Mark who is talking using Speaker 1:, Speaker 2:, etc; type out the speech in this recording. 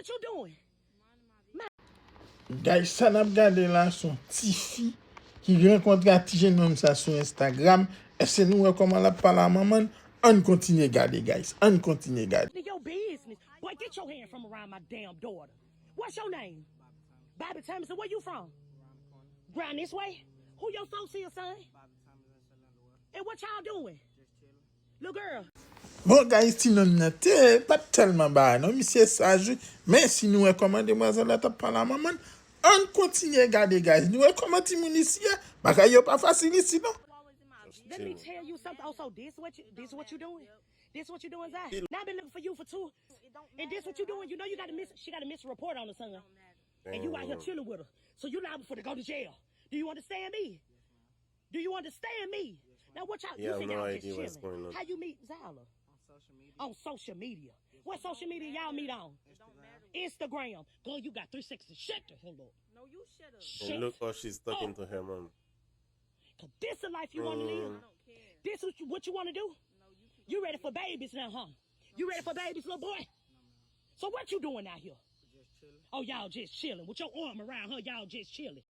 Speaker 1: What you doing?
Speaker 2: Guys, ça n'a pas regardé là son petit fille qui rencontre un petit jeune homme ça sur Instagram. Et c'est nous comment la parle à maman. On continue à regarder, guys. On continue à regarder.
Speaker 1: Your business. Boy, get your hand from around my damn daughter. What's your name? Bobby Thompson. Where you from? Round this way? Who your folks here, son? And what y'all doing? Little girl.
Speaker 2: Bon, guys, si nous n'était pas tellement bas, non, monsieur sage, mais si nous recommandons demoiselle à parler à maman, on continue à regarder, guys. Nous recommandons mon ici, parce que pas facile ici, non?
Speaker 1: Let me tell you something. Also, this what you doing? This what you doing, Zai? Now I've been looking for you for 2. And this what you doing? You know you got to miss. She got to miss a report on her son. And you out here chilling with her. So you liable for to go to jail. Do you understand me? Do you understand me? Now what y'all?
Speaker 3: Yeah,
Speaker 1: you
Speaker 3: no
Speaker 1: y'all
Speaker 3: idea
Speaker 1: just
Speaker 3: what's
Speaker 1: chilling.
Speaker 3: going on.
Speaker 1: How you meet Zyla? On social media. What social media y'all meet on? Instagram. Girl, you got 360. Shut the hell up.
Speaker 4: No, you shut up.
Speaker 3: And look how she's talking to her mom.
Speaker 1: Cause this the life you want to live.
Speaker 4: I don't care.
Speaker 1: This what you want to do? You ready for babies now, huh? You ready for babies, little boy? So what you doing out here?
Speaker 4: Just chilling.
Speaker 1: Oh, y'all just chilling. With your arm around her, y'all just chilling.